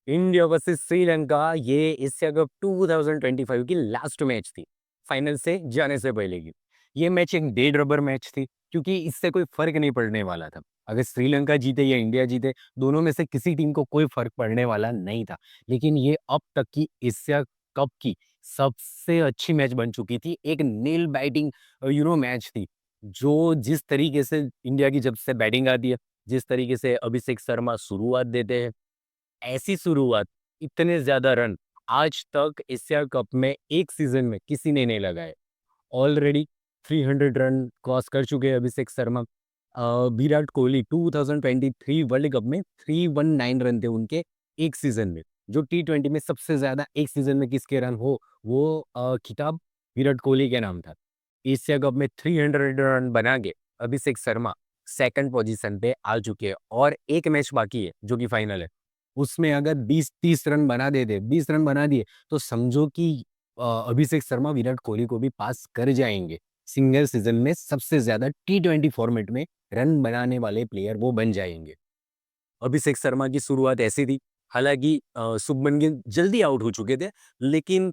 India versus Sri Lanka, ये Asia cup 2025 की last match थी, फाइनल से जाने से पहले की। ये मैच एक डेड रबर मैच थी, क्योंकि इससे कोई फर्क नहीं पड़ने वाला था। अगर श्रीलंका जीते या इंडिया जीते, दोनों में से किसी टीम को कोई फर्क पड़ने वाला नहीं था। लेकिन ये अब तक की एशिया कप की सबसे अच्छी मैच बन चुकी थी। एक नेल बाइटिंग मैच थी, जो जिस तरीके से इंडिया की जब से बैटिंग आती है, जिस तरीके से अभिषेक शर्मा शुरुआत देते हैं, ऐसी शुरुआत, इतने ज़्यादा रन आज तक एशिया कप में एक सीज़न में किसी ने नहीं लगाए। ऑलरेडी 300 रन क्रॉस कर चुके हैं अभिषेक शर्मा। विराट कोहली 2023 वर्ल्ड कप में 319 रन थे उनके एक सीज़न में। जो टी20 में सबसे ज़्यादा एक सीज़न में किसके रन हो, वो खिताब विराट कोहली के नाम था। एशिया कप में 300 रन बना के अभिषेक शर्मा सेकंड पोजीशन पे आ चुके हैं और एक मैच बाकी है जो कि फाइनल है। उसमें अगर 20-30 रन बना देते, 20 रन बना दिए, तो समझो कि अभिषेक शर्मा विराट कोहली को भी पास कर जाएँगे। सिंगल सीज़न में सबसे ज़्यादा टी20 फॉर्मेट में रन बनाने वाले प्लेयर वो बन जाएँगे। अभिषेक शर्मा की शुरुआत ऐसी थी, हालाँकि शुभमन गिल जल्दी आउट हो चुके थे, लेकिन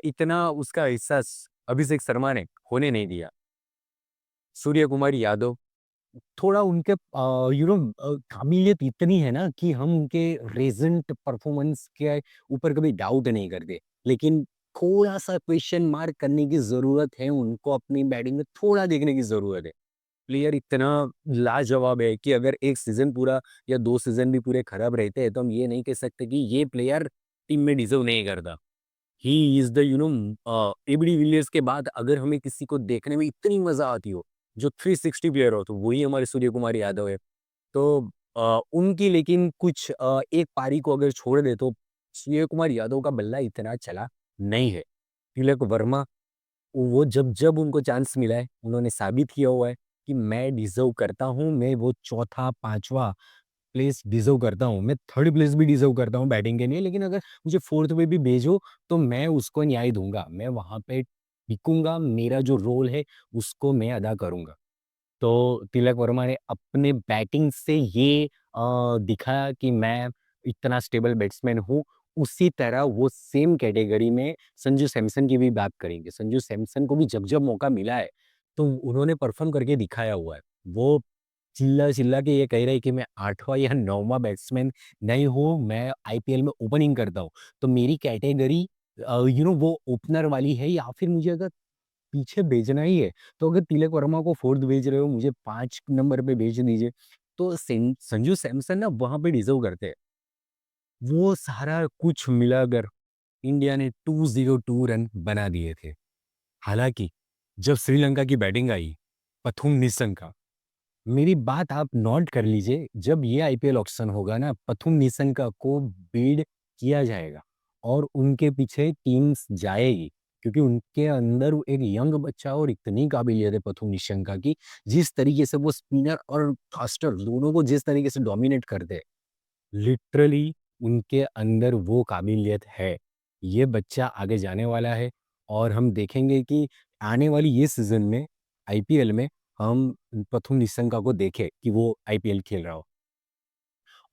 इतना उसका हिस्सा अभिषेक शर्मा ने होने नहीं दिया। सूर्य कुमार यादव, थोड़ा उनके काबिलियत इतनी है ना कि हम उनके रेज़ेंट परफ़ॉर्मेंस के ऊपर कभी डाउट नहीं करते। लेकिन थोड़ा-सा क्वेश्चन मार्क करने की ज़रूरत है, उनको अपनी बैटिंग में थोड़ा देखने की ज़रूरत है। प्लेयर इतना लाजवाब है कि अगर 1 सीज़न पूरा या 2 सीज़न भी पूरे खराब रहते हैं, तो हम ये नहीं कह सकते कि ये प्लेयर टीम में डिज़र्व नहीं करता। He is the AB Villiers के बाद अगर हमें किसी को देखने में इतनी मज़ा आती हो, जो 360 प्लेयर हो, तो वही हमारे सूर्य कुमार यादव है। तो उनकी लेकिन कुछ एक पारी को अगर छोड़ दें, तो सूर्य कुमार यादव का बल्ला इतना चला नहीं है। तिलक वर्मा, वो जब-जब उनको चांस मिला है, उन्होंने साबित किया हुआ है कि मैं डिज़र्व करता हूँ, मैं वो चौथा, 5वां प्लेस डिज़र्व करता हूँ। मैं 3rd प्लेस भी डिज़र्व करता हूँ बैटिंग के लिए, लेकिन अगर मुझे 4th पे भी भेजो, तो मैं उसको न्याय दूँगा। मैं वहाँ पे टिकूँगा, मेरा जो रोल है, उसको मैं अदा करूँगा। तो तिलक वर्मा ने अपने बैटिंग से ये दिखाया कि मैं इतना स्टेबल बैट्समैन हूँ। उसी तरह वो सेम कैटेगरी में संजू सैमसन की भी बात करेंगे। संजू सैमसन को भी जब-जब मौका मिला है, तो उन्होंने परफ़ॉर्म करके दिखाया हुआ है। वो चिल्ला-चिल्ला के ये कह रहे हैं कि मैं 8वाँ या 9वाँ बैट्समैन नहीं हूँ, मैं आईपीएल में ओपनिंग करता हूँ। तो मेरी कैटेगरी वो ओपनर वाली है, या फिर मुझे अगर पीछे भेजना ही है, तो अगर तिलक वर्मा को 4th भेज रहे हो, मुझे 5 नंबर पे भेज दीजिए। तो संजू सैमसन ना वहाँ पे डिज़र्व करते हैं। वो सारा कुछ मिलाकर इंडिया ने 202 रन बना दिए थे। हालाँकि जब श्रीलंका की बैटिंग आई, पथुम निशंका, मेरी बात आप नोट कर लीजिए, जब ये आईपीएल ऑक्शन होगा ना, पथुम निशंका को बिड किया जाएगा और उनके पीछे टीम्स जाएगी, क्योंकि उनके अंदर वो एक यंग बच्चा और इतनी काबिलियत है पथुम निशंका की, जिस तरीके से वो स्पिनर और फास्टर दोनों को जिस तरीके से डोमिनेट करते हैं, लिटरली उनके अंदर वो काबिलियत है। ये बच्चा आगे जाने वाला है और हम देखेंगे कि आने वाली ये सीज़न में आईपीएल में हम पथुम निशंका को देखें कि वो आईपीएल खेल रहा हो।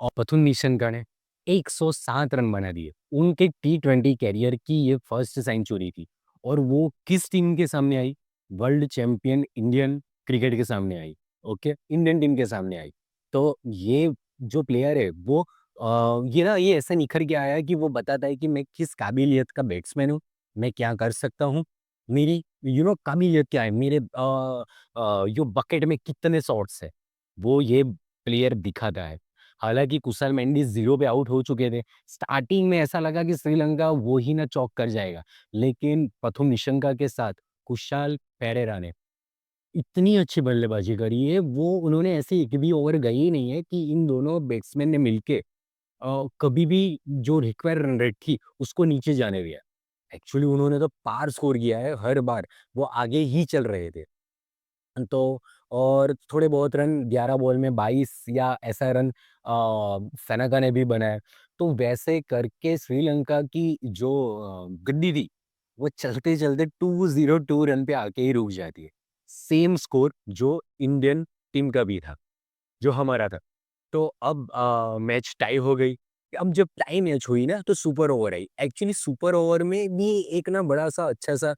और पथुम निशंका ने 107 रन बना दिए। उनके टी20 करियर की ये फर्स्ट सेंचुरी थी और वो किस टीम के सामने आई? वर्ल्ड चैंपियन इंडियन क्रिकेट के सामने आई, ओके? इंडियन टीम के सामने आई। तो ये जो प्लेयर है वो ये ऐसा निखर के आया है कि वो बताता है कि मैं किस काबिलियत का बैट्समैन हूँ, मैं क्या कर सकता हूँ, मेरी काबिलियत क्या है, मेरे यो बकेट में कितने शॉट्स हैं, वो ये प्लेयर दिखाता है। हालाँकि कुशाल मेंडिस 0 पे आउट हो चुके थे। स्टार्टिंग में ऐसा लगा कि श्रीलंका वो ही ना चौक कर जाएगा। लेकिन पथुम निशंका के साथ कुशाल पेरेरा ने इतनी अच्छी बल्लेबाज़ी करी है, वो उन्होंने ऐसे एक भी ओवर गए ही नहीं है कि इन दोनों बैट्समैन ने मिलके कभी भी जो रिक्वायर्ड रन रेट थी, उसको नीचे जाने दिया। एक्चुअली उन्होंने तो पार स्कोर किया है हर बार, वो आगे ही चल रहे थे। तो और थोड़े बहुत रन 11 बॉल में 22 या ऐसा रन सनाका ने भी बनाया। तो वैसे करके श्रीलंका की जो गद्दी थी, वो चलते-चलते 202 रन पे आके ही रुक जाती है। सेम स्कोर जो इंडियन टीम का भी था, जो हमारा था। तो अब मैच टाई हो गई। अब जब टाई मैच हुई ना तो सुपर ओवर आई। एक्चुअली सुपर ओवर में भी एक ना बड़ा-सा अच्छा-सा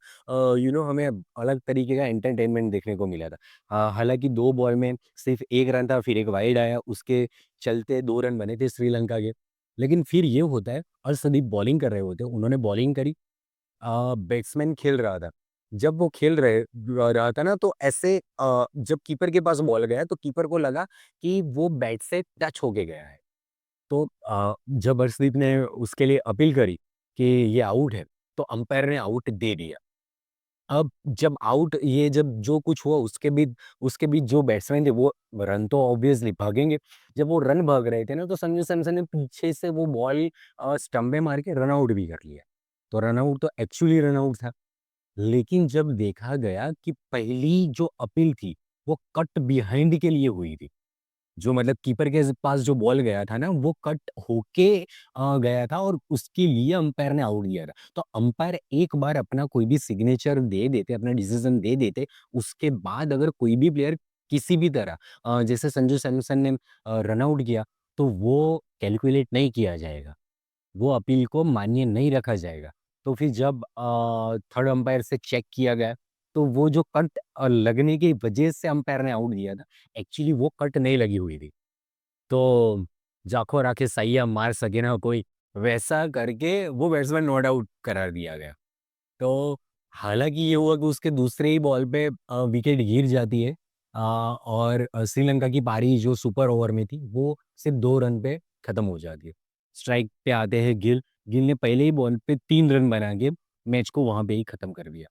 हमें अलग तरीके का एंटरटेनमेंट देखने को मिला था। हालाँकि 2 बॉल में सिर्फ़ 1 रन था, फिर एक वाइड आया, उसके चलते 2 रन बने थे श्रीलंका के। लेकिन फिर ये होता है, अर्शदीप बॉलिंग कर रहे होते हैं, उन्होंने बॉलिंग करी, बैट्समैन खेल रहा था। जब वो खेल रहा था ना तो ऐसे जब कीपर के पास बॉल गया तो कीपर को लगा कि वो बैट से टच होके गया है। तो जब अर्शदीप ने उसके लिए अपील करी कि ये आउट है, तो अंपायर ने आउट दे दिया। अब जब जो कुछ हुआ उसके बीच जो बैट्समैन थे वो रन तो ऑब्वियसली भागेंगे। जब वो रन भाग रहे थे ना तो संजू सैमसन ने पीछे से वो बॉल स्टंप में मार के रन आउट भी कर लिया। तो रन आउट तो एक्चुअली रन आउट था। लेकिन जब देखा गया कि पहली जो अपील थी, वो कट बिहाइंड के लिए हुई थी। जो मतलब कीपर के पास जो बॉल गया था ना, वो कट होके गया था और उसके लिए अंपायर ने आउट दिया था। तो अंपायर एक बार अपना कोई भी सिग्नेचर दे देते, अपना डिसीजन दे देते, उसके बाद अगर कोई भी प्लेयर किसी भी तरह जैसे संजू सैमसन ने रन आउट किया, तो वो कैलकुलेट नहीं किया जाएगा। वो अपील को मान्य नहीं रखा जाएगा। तो फिर जब थर्ड अंपायर से चेक किया गया, तो वो जो कट लगने की वजह से अंपायर ने आउट दिया था, एक्चुअली वो कट नहीं लगी हुई थी। तो जाखो राखे सैया मार सके ना कोई, वैसा करके वो बैट्समैन नॉट आउट करार दिया गया। तो हालाँकि ये हुआ कि उसके दूसरे ही बॉल पे विकेट गिर जाती है, और श्रीलंका की पारी जो सुपर ओवर में थी, वो सिर्फ़ 2 रन पे खत्म हो जाती है। स्ट्राइक पे आते हैं गिल, गिल ने पहले ही बॉल पे 3 रन बना के मैच को वहाँ पे ही खत्म कर दिया।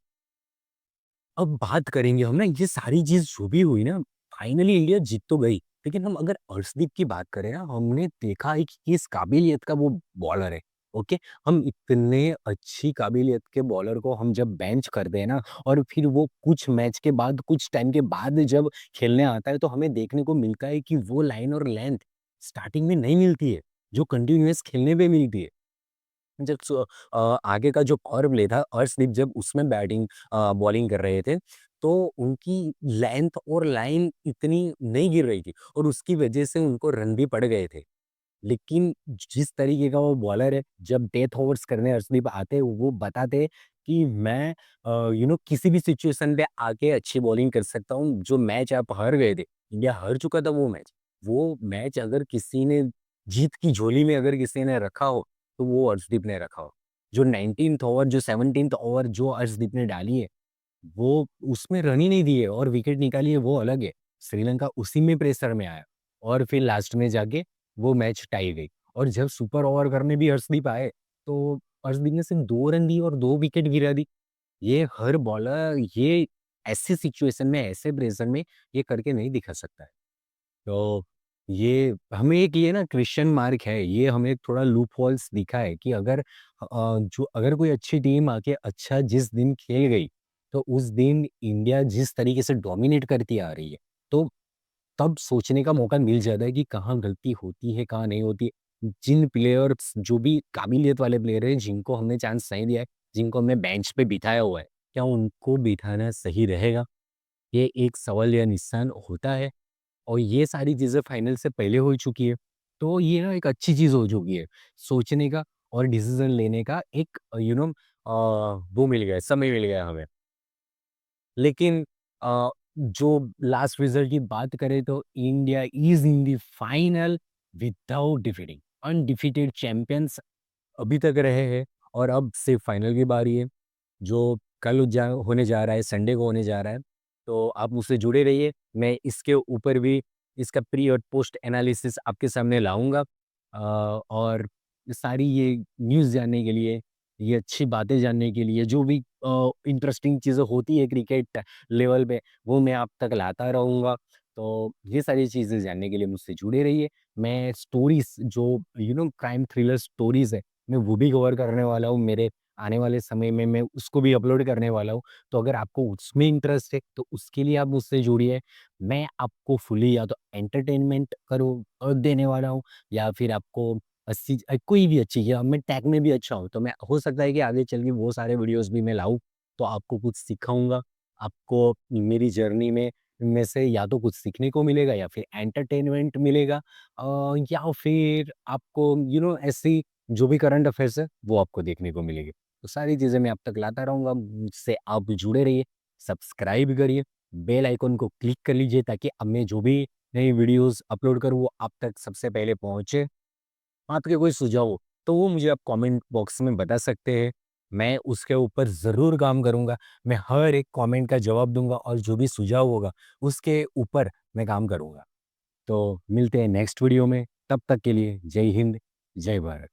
अब बात करेंगे हम ना ये सारी चीज़ जो भी हुई ना, फाइनली इंडिया जीत तो गई। लेकिन हम अगर अर्शदीप की बात करें ना, हमने देखा है कि किस काबिलियत का वो बॉलर है, ओके? हम इतने अच्छी काबिलियत के बॉलर को हम जब बेंच करते हैं ना और फिर वो कुछ मैच के बाद, कुछ टाइम के बाद जब खेलने आता है, तो हमें देखने को मिलता है कि वो लाइन और लेंथ स्टार्टिंग में नहीं मिलती है, जो कंटीन्यूअस खेलने पे मिलती है। जब आगे का जो पावर प्ले था, अर्शदीप जब उसमें बॉलिंग कर रहे थे, तो उनकी लेंथ और लाइन इतनी नहीं गिर रही थी और उसकी वजह से उनको रन भी पड़ गए थे। लेकिन जिस तरीके का वो बॉलर है, जब डेथ ओवर्स करने अर्शदीप आते, वो बताते कि मैं किसी भी सिचुएशन पे आके अच्छी बॉलिंग कर सकता हूँ। जो मैच आप हार गए थे, इंडिया हार चुका था वो मैच। वो मैच अगर किसी ने जीत की झोली में अगर किसी ने रखा हो, तो वो अर्शदीप ने रखा हो। जो 19th ओवर, जो 17th ओवर जो अर्शदीप ने डाली है, वो उसमें रन ही नहीं दिए और विकेट निकाली है, वो अलग है। श्रीलंका उसी में प्रेशर में आया और फिर लास्ट में जाके वो मैच टाई गई। और जब सुपर ओवर करने भी अर्शदीप आए, तो अर्शदीप ने सिर्फ 2 रन दिए और 2 विकेट गिरा दी। ये हर बॉलर ये ऐसी सिचुएशन में, ऐसे प्रेशर में ये करके नहीं दिखा सकता है। तो ये हमें एक ये ना क्वेश्चन मार्क है, ये हमें एक थोड़ा लूप होल्स दिखा है कि अगर कोई अच्छी टीम आके अच्छा जिस दिन खेल गई, तो उस दिन इंडिया जिस तरीके से डोमिनेट करती आ रही है, तो तब सोचने का मौका मिल जाता है कि कहाँ गलती होती है, कहाँ नहीं होती है। जिन प्लेयर्स जो भी काबिलियत वाले प्लेयर हैं, जिनको हमने चांस नहीं दिया है, जिनको हमने बेंच पे बिठाया हुआ है, क्या उनको बिठाना सही रहेगा? ये एक सवाल या निशान होता है। और ये सारी चीज़ें फाइनल से पहले हो चुकी है। तो ये ना एक अच्छी चीज़ हो चुकी है। सोचने का और डिसीज़न लेने का एक वो मिल गया है, समय मिल गया है हमें। लेकिन जो लास्ट रिज़ल्ट की बात करें तो India is in the final without defeating undefeated champions अभी तक रहे हैं और अब सिर्फ फाइनल की बारी है। जो कल होने जा रहा है, संडे को होने जा रहा है। तो आप मुझसे जुड़े रहिए। मैं इसके ऊपर भी इसका प्री और पोस्ट एनालिसिस आपके सामने लाऊँगा। और सारी ये न्यूज़ जानने के लिए, ये अच्छी बातें जानने के लिए, जो भी इंटरेस्टिंग चीज़ें होती है क्रिकेट लेवल पे, वो मैं आप तक लाता रहूँगा। तो ये सारी चीज़ें जानने के लिए मुझसे जुड़े रहिए। मैं स्टोरीज़ जो क्राइम थ्रिलर स्टोरीज़ है, मैं वो भी कवर करने वाला हूँ। मेरे आने वाले समय में मैं उसको भी अपलोड करने वाला हूँ। तो अगर आपको उसमें इंटरेस्ट है, तो उसके लिए आप मुझसे जुड़िए। मैं आपको फुली या तो एंटरटेनमेंट देने वाला हूँ या फिर आपको कोई भी अच्छी या मैं टेक में भी अच्छा हूँ, तो मैं हो सकता है कि आगे चल के वो सारे वीडियोज़ भी मैं लाऊँ, तो आपको कुछ सिखाऊँगा, आपको मेरी जर्नी में इनमें से या तो कुछ सीखने को मिलेगा या फिर एंटरटेनमेंट मिलेगा, या फिर आपको ऐसी जो भी करंट अफेयर्स है वो आपको देखने को मिलेगी। तो सारी चीज़ें मैं आप तक लाता रहूँगा, मुझसे आप जुड़े रहिए, सब्सक्राइब करिए, बेल आइकन को क्लिक कर लीजिए ताकि अब मैं जो भी नई वीडियोज़ अपलोड करूँ वो आप तक सबसे पहले पहुँचे। आपके कोई सुझाव हो, तो वो मुझे आप कमेंट बॉक्स में बता सकते हैं। मैं उसके ऊपर ज़रूर काम करूँगा। मैं हर एक कमेंट का जवाब दूँगा और जो भी सुझाव होगा, उसके ऊपर मैं काम करूँगा। तो मिलते हैं नेक्स्ट वीडियो में, तब तक के लिए जय हिंद, जय भारत।